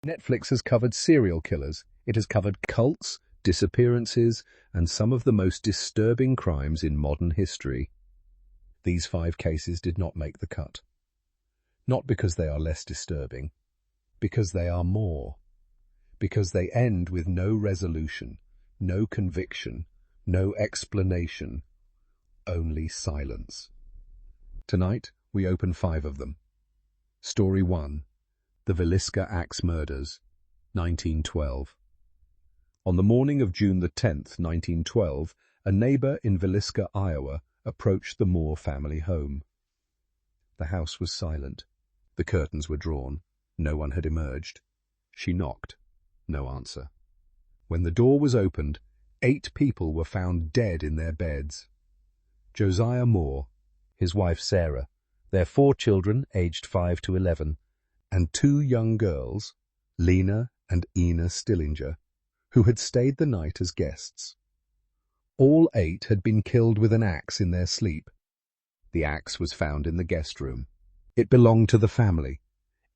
Netflix has covered serial killers. It has covered cults, disappearances, and some of the most disturbing crimes in modern history. These 5 cases did not make the cut. Not because they are less disturbing, because they are more. Because they end with no resolution, no conviction, no explanation, only silence. Tonight, we open 5 of them. Story 1. The Villisca Axe Murders, 1912. On the morning of June the 10th, 1912, a neighbor in Villisca, Iowa, approached the Moore family home. The house was silent. The curtains were drawn. No one had emerged. She knocked. No answer. When the door was opened, 8 people were found dead in their beds. Josiah Moore, his wife Sarah, their 4 children aged 5 to 11, and 2 young girls, Lena and Ina Stillinger, who had stayed the night as guests. All 8 had been killed with an axe in their sleep. The axe was found in the guest room. It belonged to the family.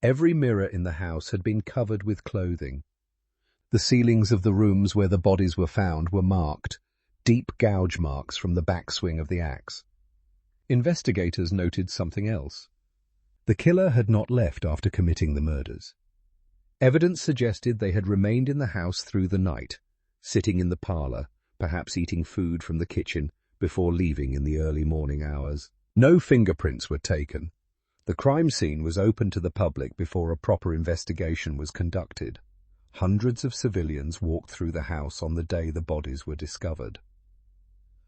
Every mirror in the house had been covered with clothing. The ceilings of the rooms where the bodies were found were marked, deep gouge marks from the backswing of the axe. Investigators noted something else. The killer had not left after committing the murders. Evidence suggested they had remained in the house through the night, sitting in the parlor, perhaps eating food from the kitchen, before leaving in the early morning hours. No fingerprints were taken. The crime scene was open to the public before a proper investigation was conducted. Hundreds of civilians walked through the house on the day the bodies were discovered.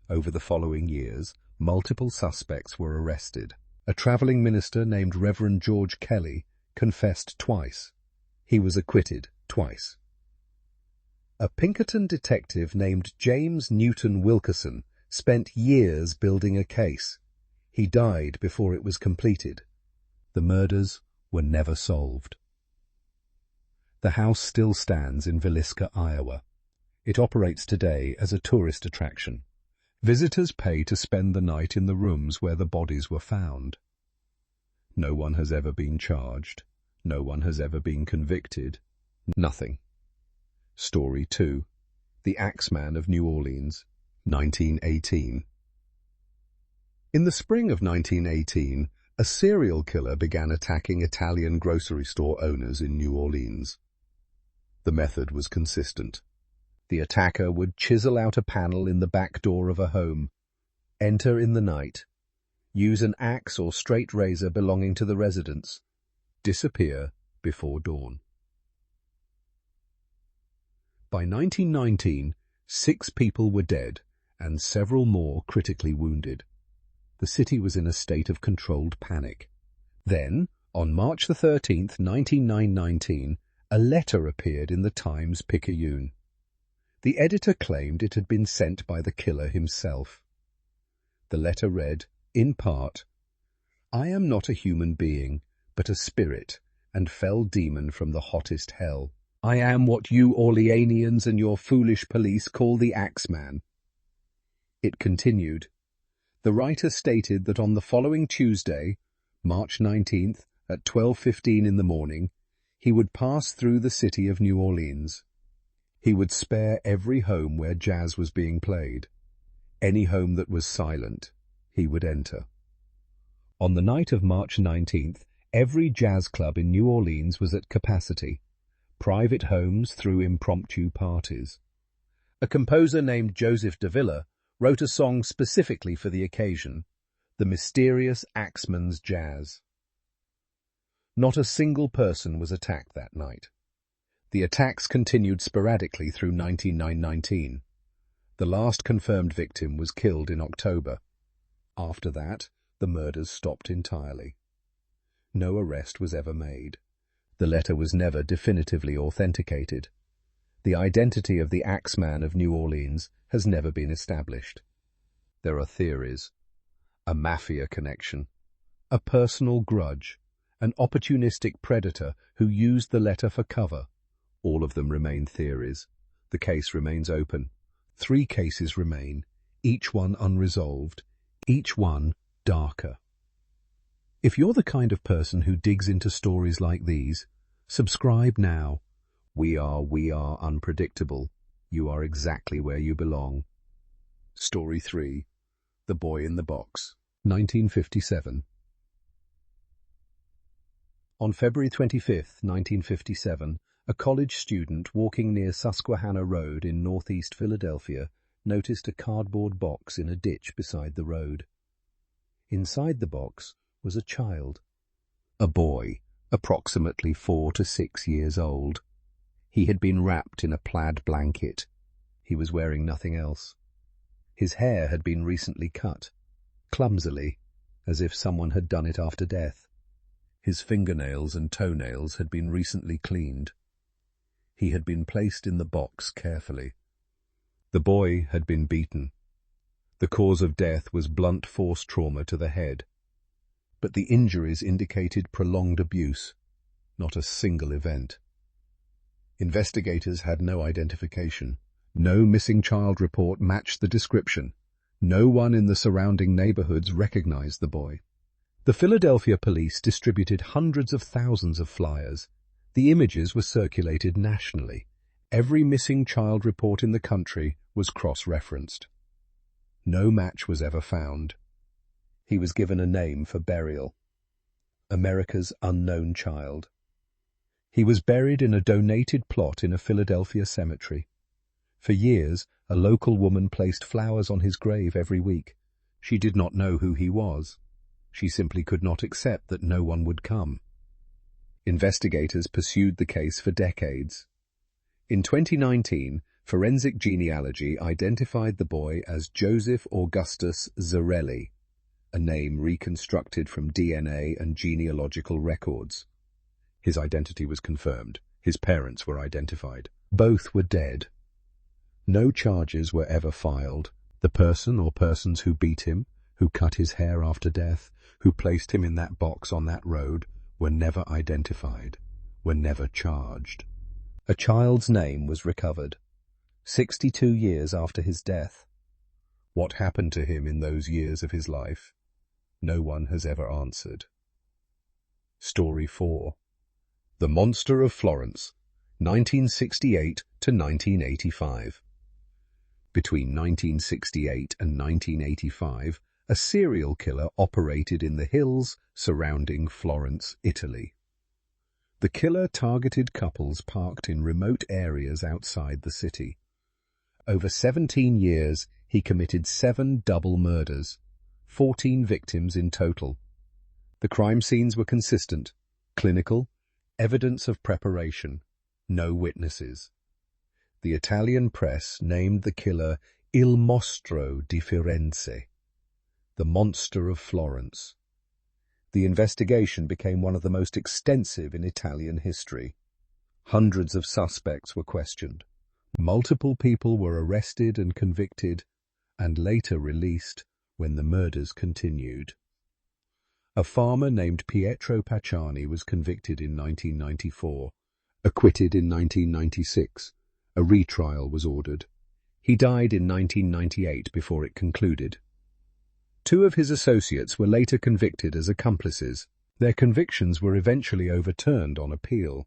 Over the following years, multiple suspects were arrested. A traveling minister named Reverend George Kelly confessed twice. He was acquitted twice. A Pinkerton detective named James Newton Wilkerson spent years building a case. He died before it was completed. The murders were never solved. The house still stands in Villisca, Iowa. It operates today as a tourist attraction. Visitors pay to spend the night in the rooms where the bodies were found. No one has ever been charged. No one has ever been convicted. Nothing. Story 2. The Axeman of New Orleans, 1918. In the spring of 1918, a serial killer began attacking Italian grocery store owners in New Orleans. The method was consistent. The attacker would chisel out a panel in the back door of a home, enter in the night, use an axe or straight razor belonging to the residents, disappear before dawn. By 1919, 6 people were dead and several more critically wounded. The city was in a state of controlled panic. Then, on March the 13th, 1919, a letter appeared in the Times-Picayune. The editor claimed it had been sent by the killer himself. The letter read, in part, "I am not a human being, but a spirit, and fell demon from the hottest hell. I am what you Orleanians and your foolish police call the Axeman." It continued. The writer stated that on the following Tuesday, March 19th, at 12:15 in the morning, he would pass through the city of New Orleans. He would spare every home where jazz was being played. Any home that was silent, he would enter. On the night of March 19th, every jazz club in New Orleans was at capacity. Private homes threw impromptu parties. A composer named Joseph Davila wrote a song specifically for the occasion, The Mysterious Axeman's Jazz. Not a single person was attacked that night. The attacks continued sporadically through 1919. The last confirmed victim was killed in October. After that, the murders stopped entirely. No arrest was ever made. The letter was never definitively authenticated. The identity of the Axeman of New Orleans has never been established. There are theories. A mafia connection, a personal grudge, an opportunistic predator who used the letter for cover. All of them remain theories. The case remains open. 3 cases remain, each one unresolved, each one darker. If you're the kind of person who digs into stories like these, subscribe now We are unpredictable. You are exactly where you belong. Story 3. The Boy in the Box. 1957. On February 25, 1957, a college student walking near Susquehanna Road in northeast Philadelphia noticed a cardboard box in a ditch beside the road. Inside the box was a child. A boy, approximately 4 to 6 years old. He had been wrapped in a plaid blanket. He was wearing nothing else. His hair had been recently cut, clumsily, as if someone had done it after death. His fingernails and toenails had been recently cleaned. He had been placed in the box carefully. The boy had been beaten. The cause of death was blunt force trauma to the head, but the injuries indicated prolonged abuse, not a single event. Investigators had no identification. No missing child report matched the description. No one in the surrounding neighborhoods recognized the boy. The Philadelphia police distributed hundreds of thousands of flyers. The images were circulated nationally. Every missing child report in the country was cross-referenced. No match was ever found. He was given a name for burial: America's unknown child. He was buried in a donated plot in a Philadelphia cemetery. For years, a local woman placed flowers on his grave every week. She did not know who he was. She simply could not accept that no one would come. Investigators pursued the case for decades. In 2019, forensic genealogy identified the boy as Joseph Augustus Zarelli, a name reconstructed from DNA and genealogical records. His identity was confirmed. His parents were identified. Both were dead. No charges were ever filed. The person or persons who beat him, who cut his hair after death, who placed him in that box on that road, were never identified, were never charged. A child's name was recovered, 62 years after his death. What happened to him in those years of his life? No one has ever answered. Story 4. The Monster of Florence, 1968 to 1985. Between 1968 and 1985, a serial killer operated in the hills surrounding Florence, Italy. The killer targeted couples parked in remote areas outside the city. Over 17 years, he committed 7 double murders, 14 victims in total. The crime scenes were consistent, clinical, evidence of preparation, no witnesses. The Italian press named the killer Il Mostro di Firenze, the Monster of Florence. The investigation became one of the most extensive in Italian history. Hundreds of suspects were questioned. Multiple people were arrested and convicted, and later released when the murders continued. A farmer named Pietro Pacciani was convicted in 1994, acquitted in 1996. A retrial was ordered. He died in 1998 before it concluded. 2 of his associates were later convicted as accomplices. Their convictions were eventually overturned on appeal.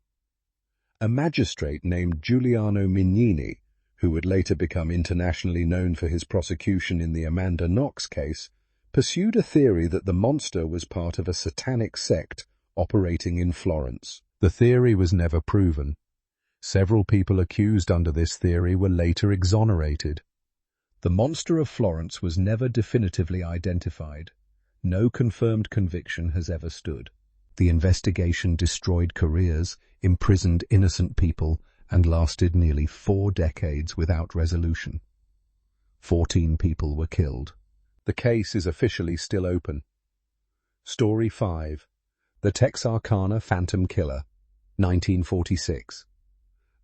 A magistrate named Giuliano Mignini, who would later become internationally known for his prosecution in the Amanda Knox case, pursued a theory that the monster was part of a satanic sect operating in Florence. The theory was never proven. Several people accused under this theory were later exonerated. The Monster of Florence was never definitively identified. No confirmed conviction has ever stood. The investigation destroyed careers, imprisoned innocent people, and lasted nearly 4 decades without resolution. 14 people were killed. The case is officially still open. Story 5. The Texarkana Phantom Killer, 1946.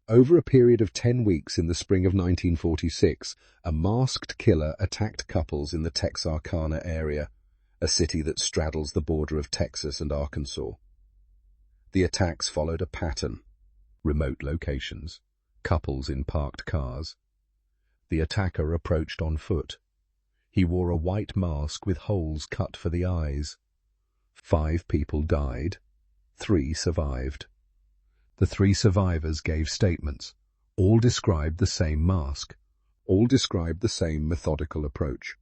Over a period of 10 weeks in the spring of 1946, a masked killer attacked couples in the Texarkana area, a city that straddles the border of Texas and Arkansas. The attacks followed a pattern: remote locations, couples in parked cars. The attacker approached on foot. He wore a white mask with holes cut for the eyes. 5 people died. 3 survived. The three survivors gave statements. All described the same mask. All described the same methodical approach.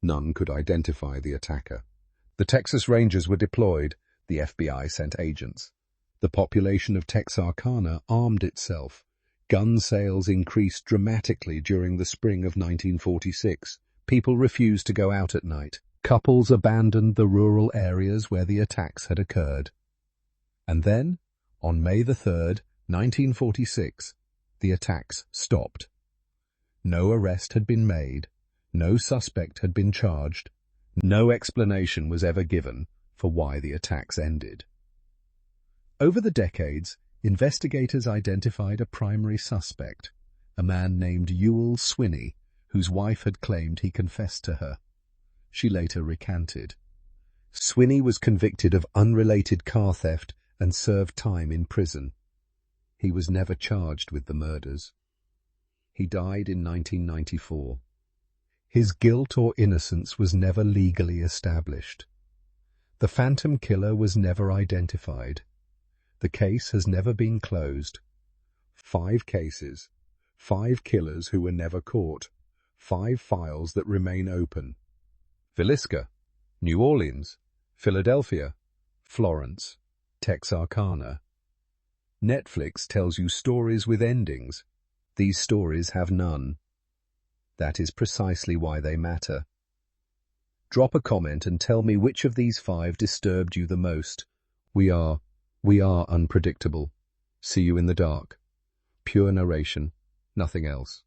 None could identify the attacker. The Texas Rangers were deployed. The FBI sent agents. The population of Texarkana armed itself. Gun sales increased dramatically during the spring of 1946. People refused to go out at night. Couples abandoned the rural areas where the attacks had occurred. And then, on May the 3rd, 1946, the attacks stopped. No arrest had been made. No suspect had been charged. No explanation was ever given for why the attacks ended. Over the decades, investigators identified a primary suspect, a man named Ewell Swinney, whose wife had claimed he confessed to her. She later recanted. Swinney was convicted of unrelated car theft and served time in prison. He was never charged with the murders. He died in 1994. His guilt or innocence was never legally established. The phantom killer was never identified. The case has never been closed. 5 cases, 5 killers who were never caught, 5 files that remain open. Villisca, New Orleans, Philadelphia, Florence, Texarkana. Netflix tells you stories with endings. These stories have none. That is precisely why they matter. Drop a comment and tell me which of these 5 disturbed you the most. We are unpredictable. See you in the dark. Pure narration, nothing else.